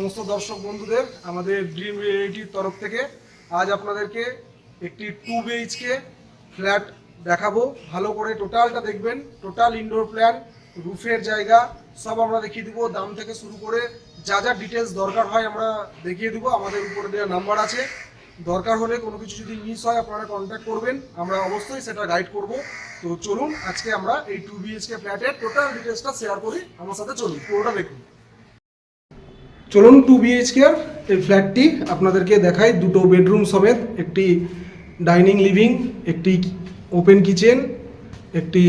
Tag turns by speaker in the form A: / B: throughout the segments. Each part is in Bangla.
A: সমস্ত দর্শক বন্ধুদের আমাদের ড্রিম রিয়েলিটির তরফ থেকে আজ আপনাদেরকে একটি 2 BHK ফ্ল্যাট দেখাবো। ভালো করে টোটালটা দেখবেন। টোটাল ইনডোর প্ল্যান, রুফের জায়গা সব আমরা দেখিয়ে দেবো। দাম থেকে শুরু করে যা যা ডিটেলস দরকার হয় আমরা দেখিয়ে দেবো। আমাদের উপরে দেওয়া নাম্বার আছে, দরকার হলে কোনো কিছু যদি মিস হয় আপনারা কন্ট্যাক্ট করবেন, আমরা অবশ্যই সেটা গাইড করব। তো চলুন আজকে আমরা এই 2 BHK ফ্ল্যাটের টোটাল ডিটেলসটা শেয়ার করি। আমার সাথে চলুন, পুরোটা দেখুন। চলুন 2 BHK এই ফ্ল্যাটটি আপনাদেরকে দেখাই। দুটো বেডরুম সমেত, একটি ডাইনিং লিভিং, একটি ওপেন কিচেন, একটি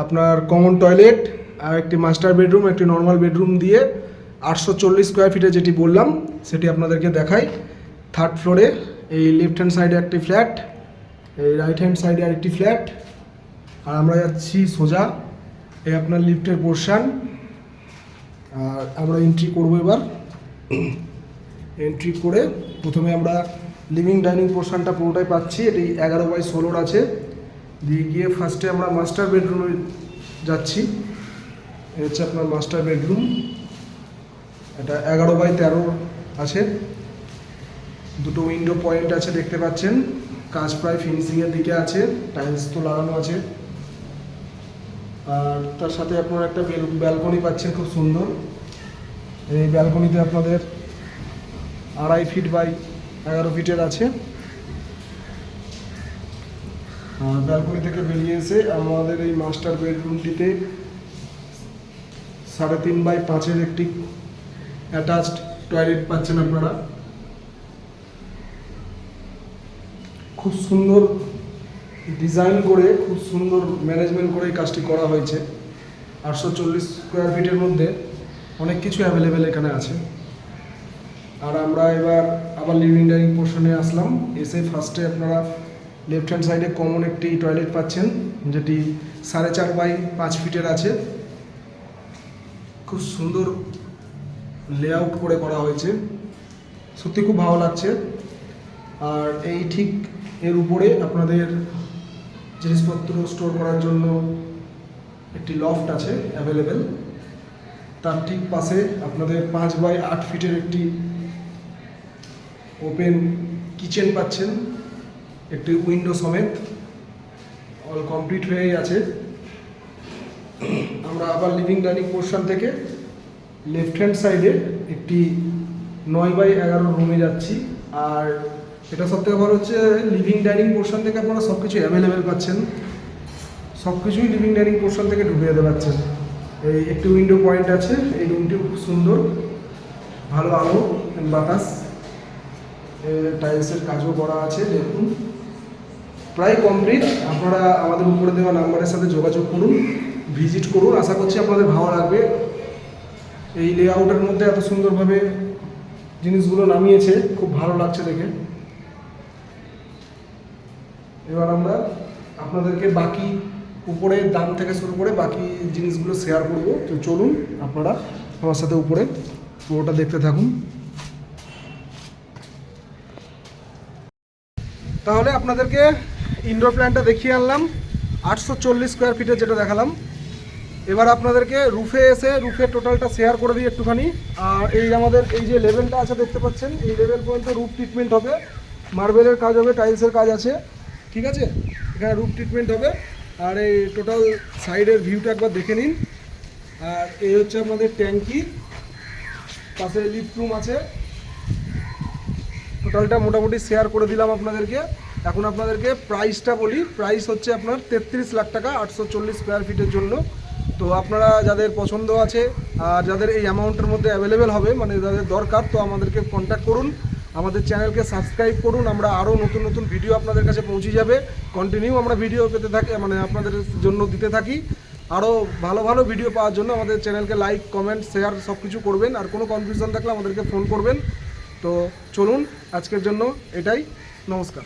A: আপনার কমন টয়লেট আর একটি মাস্টার বেডরুম, একটি নর্মাল বেডরুম দিয়ে 840 স্কোয়ার ফিটে যেটি বললাম সেটি আপনাদেরকে দেখাই। থার্ড ফ্লোরে এই লেফট হ্যান্ড সাইডে একটি ফ্ল্যাট, এই রাইট হ্যান্ড সাইডে আরেকটি ফ্ল্যাট, আর আমরা যাচ্ছি সোজা এই আপনার লিফটের পোর্শন। আর আমরা এন্ট্রি করবো। এবার এন্ট্রি করে প্রথমে আমরা লিভিং ডাইনিং পোর্শনটা পুরোটাই পাচ্ছি। এটি 11/16 আছে। দিয়ে গিয়ে ফার্স্টে আমরা মাস্টার বেডরুমে যাচ্ছি। এই হচ্ছে আপনার মাস্টার বেডরুম, এটা 11/13 আছে। দুটো উইন্ডো পয়েন্ট আছে দেখতে পাচ্ছেন। কাজ প্রায় ফিনিশিংয়ের দিকে আছে, টাইলস তো লাগানো আছে। আর তার সাথে আপনারা একটা ব্যালকনি পাচ্ছেন, খুব সুন্দর। এই ব্যালকনিতে আপনাদের 2.5 ফিট বাই 11 ফিটের আছে। আর ব্যালকনি থেকে বেরিয়ে এসে আমাদের এই মাস্টার বেডরুমটিতে 3.5/5 একটি অ্যাটাচড টয়লেট পাচ্ছেন আপনারা। খুব সুন্দর ডিজাইন করে, খুব সুন্দর ম্যানেজমেন্ট করে এই কাজটি করা হয়েছে। 840 স্কোয়ার ফিটের মধ্যে অনেক কিছু অ্যাভেলেবেল এখানে আছে। আর আমরা এবার আবার লিভিং ডাইনিং পোর্শনে আসলাম। এসে ফার্স্টে আপনারা লেফট হ্যান্ড সাইডে কমন একটি টয়লেট পাচ্ছেন, যেটি 4.5/5 ফিটের আছে। খুব সুন্দর লেআউট করে করা হয়েছে, সত্যি খুব ভালো লাগছে। আর এই ঠিক এর উপরে আপনাদের জিনিসপত্র স্টোর করার জন্য একটি লফট আছে অ্যাভেলেবেল। তার ঠিক পাশে আপনাদের 5/8 ফিটের একটি ওপেন কিচেন পাচ্ছেন, একটি উইন্ডো সমেত। অল কমপ্লিট হয়েই আছে। আমরা আবার লিভিং ডাইনিং পোর্শন থেকে লেফট হ্যান্ড সাইডে একটি 9/11 রুমে যাচ্ছি। আর এটা সবথেকে ভালো হচ্ছে, লিভিং ডাইনিং পোর্শন থেকে আপনারা সব কিছু অ্যাভেলেবেল পাচ্ছেন। সব কিছুই লিভিং ডাইনিং পোর্শন থেকে ঢুকে যেতে পারছেন। এই একটি উইন্ডো পয়েন্ট আছে। এই রুমটিও খুব সুন্দর, ভালো আলো বাতাস। টাইলসের কাজও করা আছে, দেখুন প্রায় কমপ্লিট। আপনারা আমাদের উপরে দেওয়া নাম্বারের সাথে যোগাযোগ করুন, ভিজিট করুন। আশা করছি আপনাদের ভালো লাগবে। এই লেআউটের মধ্যে এত সুন্দরভাবে জিনিসগুলো নামিয়েছে, খুব ভালো লাগছে দেখে। এবার আমরা আপনাদেরকে বাকি উপরে দাম থেকে শুরু করে বাকি জিনিসগুলো শেয়ার করব। তো চলুন আপনারা আমার সাথে উপরে পুরোটা দেখতে থাকুন। তাহলে আপনাদেরকে ইনডোর প্ল্যানটা দেখিয়ে আনলাম, 840 স্কোয়ার ফিটের যেটা দেখালাম। এবার আপনাদেরকে রুফে এসে রুফের টোটালটা শেয়ার করে দিই একটুখানি। আর এই আমাদের এই যে লেভেলটা আছে দেখতে পাচ্ছেন, এই লেভেল পর্যন্ত রুফ ট্রিটমেন্ট হবে, মার্বেলের কাজ হবে, টাইলসের কাজ আছে, ঠিক আছে। এখানে রুফ ট্রিটমেন্ট হবে। আর এই টোটাল সাইডের ভিউটা একবার দেখে নিন। আর এই হচ্ছে আমাদের ট্যাঙ্কি, পাশে লিফট রুম আছে। টোটালটা মোটামুটি শেয়ার করে দিলাম আপনাদেরকে। এখন আপনাদেরকে প্রাইসটা বলি। প্রাইস হচ্ছে আপনার 33 লাখ টাকা 840 স্কোয়ার ফিটের জন্য। তো আপনারা যাদের পছন্দ আছে আর যাদের এই অ্যামাউন্টের মধ্যে অ্যাভেলেবেল হবে, মানে যাদের দরকার, তো আমাদেরকে কন্ট্যাক্ট করুন, আমাদের চ্যানেলকে সাবস্ক্রাইব করুন। আমরা আরও নতুন নতুন ভিডিও আপনাদের কাছে পৌঁছে যাবে। কন্টিনিউ আমরা ভিডিও পেতে থাকি, মানে আপনাদের জন্য দিতে থাকি। আরও ভালো ভালো ভিডিও পাওয়ার জন্য আমাদের চ্যানেলকে লাইক, কমেন্ট, শেয়ার সব কিছু করবেন। আর কোনো কনফিউশন থাকলে আমাদেরকে ফোন করবেন। তো চলুন আজকের জন্য এটাই। নমস্কার।